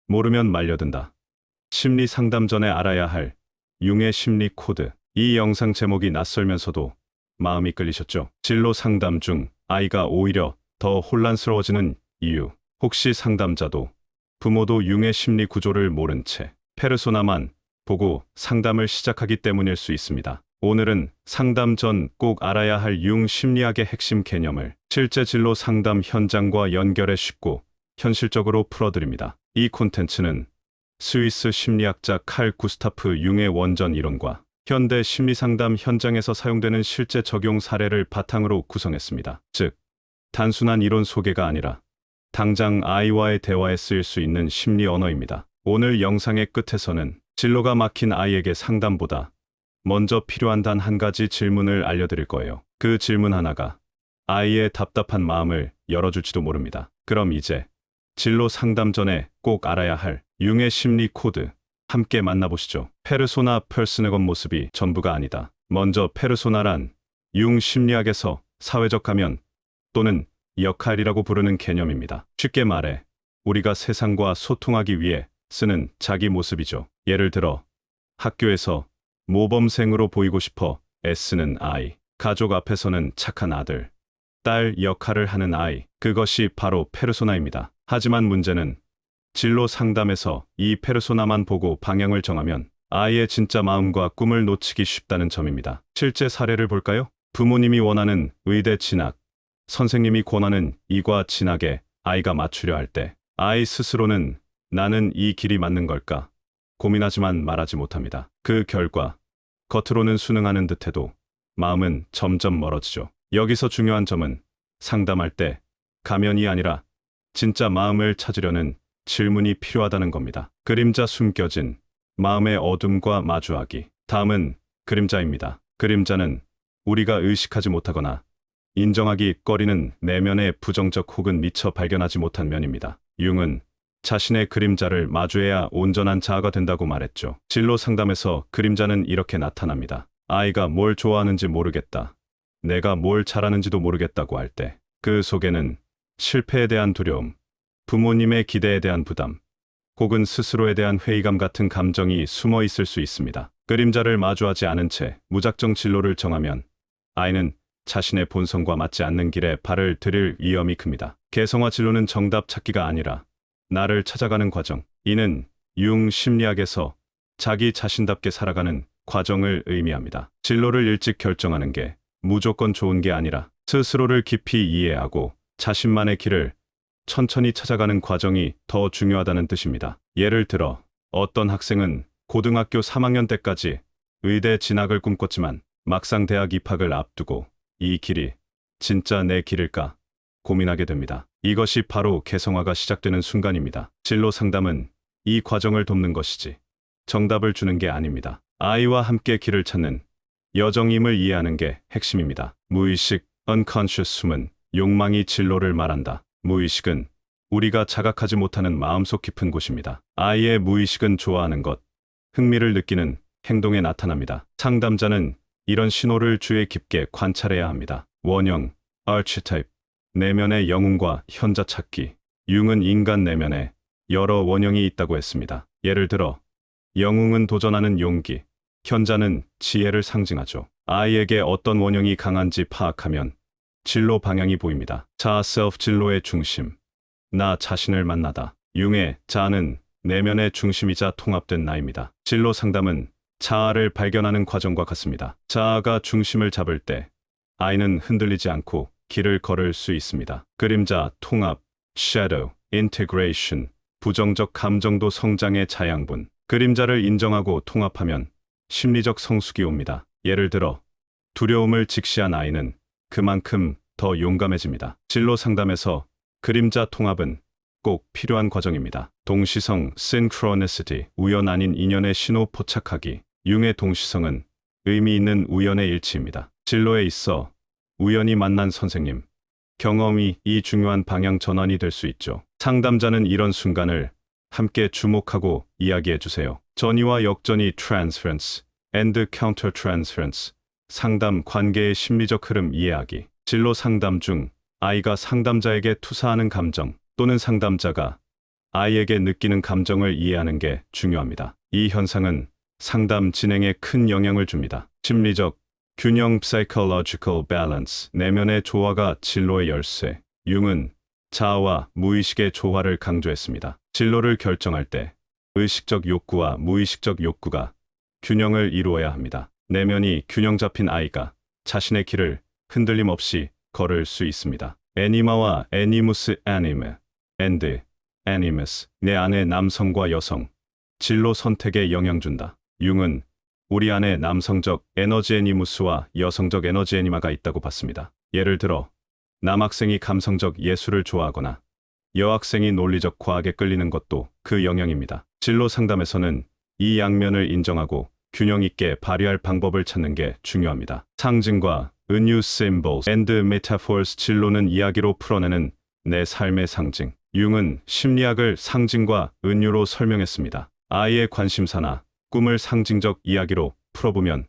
모르면 말려든다. 심리 상담 전에 알아야 할 융의 심리 코드. 이 영상 제목이 낯설면서도 마음이 끌리셨죠? 진로 상담 중 아이가 오히려 더 혼란스러워지는 이유. 혹시 상담자도 부모도 융의 심리 구조를 모른 채 페르소나만 보고 상담을 시작하기 때문일 수 있습니다. 오늘은 상담 전 꼭 알아야 할 융 심리학의 핵심 개념을 실제 진로 상담 현장과 연결해 쉽고 현실적으로 풀어드립니다. 이 콘텐츠는 스위스 심리학자 칼 구스타프 융의 원전 이론과 현대 심리상담 현장에서 사용되는 실제 적용 사례를 바탕으로 구성했습니다. 즉, 단순한 이론 소개가 아니라 당장 아이와의 대화에 쓰일 수 있는 심리 언어입니다. 오늘 영상의 끝에서는 진로가 막힌 아이에게 상담보다 먼저 필요한 단 한 가지 질문을 알려드릴 거예요. 그 질문 하나가 아이의 답답한 마음을 열어줄지도 모릅니다. 그럼 이제 진로 상담 전에 꼭 알아야 할 융의 심리 코드 함께 만나보시죠. 페르소나 펄스네건 모습이 전부가 아니다. 먼저 페르소나란 융 심리학에서 사회적 가면 또는 역할이라고 부르는 개념입니다. 쉽게 말해 우리가 세상과 소통하기 위해 쓰는 자기 모습이죠. 예를 들어 학교에서 모범생으로 보이고 싶어 애쓰는 아이, 가족 앞에서는 착한 아들, 딸 역할을 하는 아이, 그것이 바로 페르소나입니다. 하지만 문제는 진로 상담에서 이 페르소나만 보고 방향을 정하면 아이의 진짜 마음과 꿈을 놓치기 쉽다는 점입니다. 실제 사례를 볼까요? 부모님이 원하는 의대 진학, 선생님이 권하는 이과 진학에 아이가 맞추려 할 때 아이 스스로는 나는 이 길이 맞는 걸까? 고민하지만 말하지 못합니다. 그 결과 겉으로는 순응하는 듯해도 마음은 점점 멀어지죠. 여기서 중요한 점은 상담할 때 가면이 아니라 진짜 마음을 찾으려는 질문이 필요하다는 겁니다. 그림자 숨겨진 마음의 어둠과 마주하기. 다음은 그림자입니다. 그림자는 우리가 의식하지 못하거나 인정하기 꺼리는 내면의 부정적 혹은 미처 발견하지 못한 면입니다. 융은 자신의 그림자를 마주해야 온전한 자아가 된다고 말했죠. 진로 상담에서 그림자는 이렇게 나타납니다. 아이가 뭘 좋아하는지 모르겠다. 내가 뭘 잘하는지도 모르겠다고 할 때 그 속에는 실패에 대한 두려움, 부모님의 기대에 대한 부담, 혹은 스스로에 대한 회의감 같은 감정이 숨어 있을 수 있습니다. 그림자를 마주하지 않은 채 무작정 진로를 정하면 아이는 자신의 본성과 맞지 않는 길에 발을 들일 위험이 큽니다. 개성화 진로는 정답 찾기가 아니라 나를 찾아가는 과정. 이는 융 심리학에서 자기 자신답게 살아가는 과정을 의미합니다. 진로를 일찍 결정하는 게 무조건 좋은 게 아니라 스스로를 깊이 이해하고 자신만의 길을 천천히 찾아가는 과정이 더 중요하다는 뜻입니다. 예를 들어 어떤 학생은 고등학교 3학년 때까지 의대 진학을 꿈꿨지만 막상 대학 입학을 앞두고 이 길이 진짜 내 길일까 고민하게 됩니다. 이것이 바로 개성화가 시작되는 순간입니다. 진로 상담은 이 과정을 돕는 것이지 정답을 주는 게 아닙니다. 아이와 함께 길을 찾는 여정임을 이해하는 게 핵심입니다. 무의식, unconscious 숨은 욕망이 진로를 말한다. 무의식은 우리가 자각하지 못하는 마음속 깊은 곳입니다. 아이의 무의식은 좋아하는 것, 흥미를 느끼는 행동에 나타납니다. 상담자는 이런 신호를 주의 깊게 관찰해야 합니다. 원형, archetype, 내면의 영웅과 현자 찾기. 융은 인간 내면에 여러 원형이 있다고 했습니다. 예를 들어 영웅은 도전하는 용기, 현자는 지혜를 상징하죠. 아이에게 어떤 원형이 강한지 파악하면 진로 방향이 보입니다. 자아 셀프 진로의 중심, 나 자신을 만나다. 융의 자아는 내면의 중심이자 통합된 나입니다. 진로 상담은 자아를 발견하는 과정과 같습니다. 자아가 중심을 잡을 때 아이는 흔들리지 않고 길을 걸을 수 있습니다. 그림자, 통합, shadow, integration, 부정적 감정도 성장의 자양분. 그림자를 인정하고 통합하면 심리적 성숙이 옵니다. 예를 들어 두려움을 직시한 아이는 그만큼 더 용감해집니다. 진로 상담에서 그림자 통합은 꼭 필요한 과정입니다. 동시성, synchronicity, 우연 아닌 인연의 신호 포착하기. 융의 동시성은 의미 있는 우연의 일치입니다. 진로에 있어 우연히 만난 선생님, 경험이 이 중요한 방향 전환이 될 수 있죠. 상담자는 이런 순간을 함께 주목하고 이야기해 주세요. 전이와 역전이 transference and countertransference. 상담 관계의 심리적 흐름 이해하기. 진로 상담 중 아이가 상담자에게 투사하는 감정 또는 상담자가 아이에게 느끼는 감정을 이해하는 게 중요합니다. 이 현상은 상담 진행에 큰 영향을 줍니다. 심리적 균형 psychological balance, 내면의 조화가 진로의 열쇠. 융은 자아와 무의식의 조화를 강조했습니다. 진로를 결정할 때 의식적 욕구와 무의식적 욕구가 균형을 이루어야 합니다. 내면이 균형 잡힌 아이가 자신의 길을 흔들림 없이 걸을 수 있습니다. 애니마와 애니무스 애니메 and 애니머스, 내 안의 남성과 여성, 진로 선택에 영향 준다. 융은 우리 안에 남성적 에너지 애니무스와 여성적 에너지 애니마가 있다고 봤습니다. 예를 들어 남학생이 감성적 예술을 좋아하거나 여학생이 논리적 과학에 끌리는 것도 그 영향입니다. 진로 상담에서는 이 양면을 인정하고 균형 있게 발휘할 방법을 찾는 게 중요합니다. 상징과 은유 symbols and metaphors, 진로는 이야기로 풀어내는 내 삶의 상징. 융은 심리학을 상징과 은유로 설명했습니다. 아이의 관심사나 꿈을 상징적 이야기로 풀어보면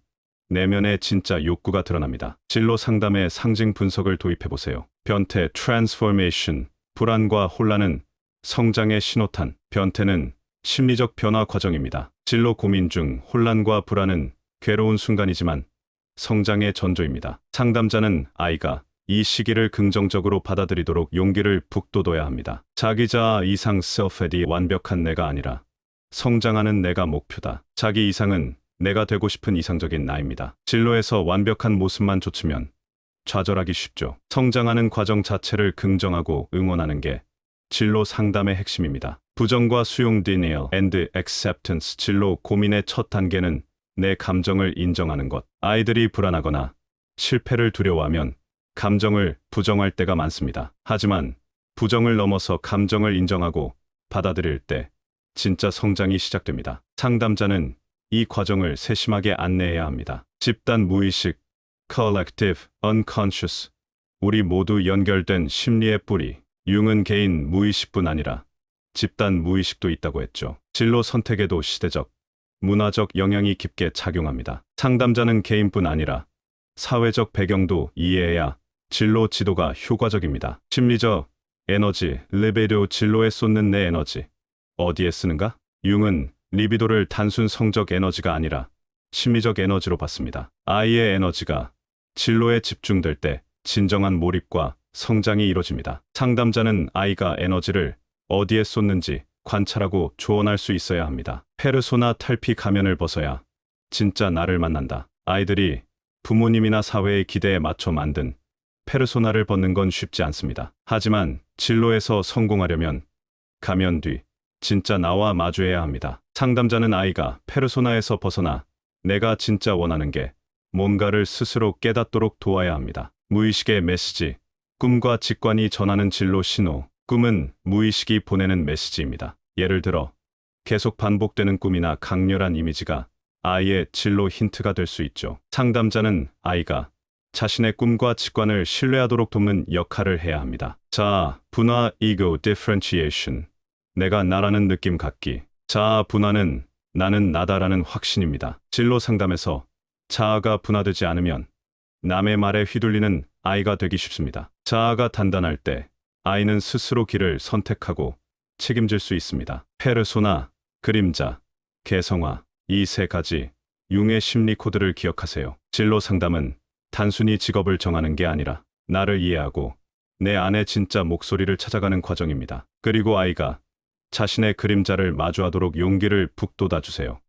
내면의 진짜 욕구가 드러납니다. 진로 상담의 상징 분석을 도입해보세요. 변태 transformation, 불안과 혼란은 성장의 신호탄. 변태는 심리적 변화 과정입니다. 진로 고민 중 혼란과 불안은 괴로운 순간이지만 성장의 전조입니다. 상담자는 아이가 이 시기를 긍정적으로 받아들이도록 용기를 북돋워야 합니다. 자기자아 이상 self-edy, 완벽한 내가 아니라 성장하는 내가 목표다. 자기 이상은 내가 되고 싶은 이상적인 나입니다. 진로에서 완벽한 모습만 좇으면 좌절하기 쉽죠. 성장하는 과정 자체를 긍정하고 응원하는 게 진로 상담의 핵심입니다. 부정과 수용 denial and acceptance, 진로 고민의 첫 단계는 내 감정을 인정하는 것. 아이들이 불안하거나 실패를 두려워하면 감정을 부정할 때가 많습니다. 하지만 부정을 넘어서 감정을 인정하고 받아들일 때 진짜 성장이 시작됩니다. 상담자는 이 과정을 세심하게 안내해야 합니다. 집단 무의식, collective unconscious, 우리 모두 연결된 심리의 뿌리. 융은 개인 무의식뿐 아니라 집단 무의식도 있다고 했죠. 진로 선택에도 시대적, 문화적 영향이 깊게 작용합니다. 상담자는 개인뿐 아니라 사회적 배경도 이해해야 진로 지도가 효과적입니다. 심리적 에너지, 리비도, 진로에 쏟는 내 에너지. 어디에 쓰는가? 융은 리비도를 단순 성적 에너지가 아니라 심리적 에너지로 봤습니다. 아이의 에너지가 진로에 집중될 때 진정한 몰입과 성장이 이뤄집니다. 상담자는 아이가 에너지를 어디에 쏟는지 관찰하고 조언할 수 있어야 합니다. 페르소나 탈피, 가면을 벗어야 진짜 나를 만난다. 아이들이 부모님이나 사회의 기대에 맞춰 만든 페르소나를 벗는 건 쉽지 않습니다. 하지만 진로에서 성공하려면 가면 뒤 진짜 나와 마주해야 합니다. 상담자는 아이가 페르소나에서 벗어나 내가 진짜 원하는 게 뭔가를 스스로 깨닫도록 도와야 합니다. 무의식의 메시지, 꿈과 직관이 전하는 진로 신호. 꿈은 무의식이 보내는 메시지입니다. 예를 들어 계속 반복되는 꿈이나 강렬한 이미지가 아이의 진로 힌트가 될 수 있죠. 상담자는 아이가 자신의 꿈과 직관을 신뢰하도록 돕는 역할을 해야 합니다. 자아, 분화, ego differentiation, 내가 나라는 느낌 갖기. 자아 분화는 나는 나다라는 확신입니다. 진로 상담에서 자아가 분화되지 않으면 남의 말에 휘둘리는 아이가 되기 쉽습니다. 자아가 단단할 때 아이는 스스로 길을 선택하고 책임질 수 있습니다. 페르소나, 그림자, 개성화, 이 세 가지 융의 심리 코드를 기억하세요. 진로 상담은 단순히 직업을 정하는 게 아니라 나를 이해하고 내 안의 진짜 목소리를 찾아가는 과정입니다. 그리고 아이가 자신의 그림자를 마주하도록 용기를 북돋아 주세요.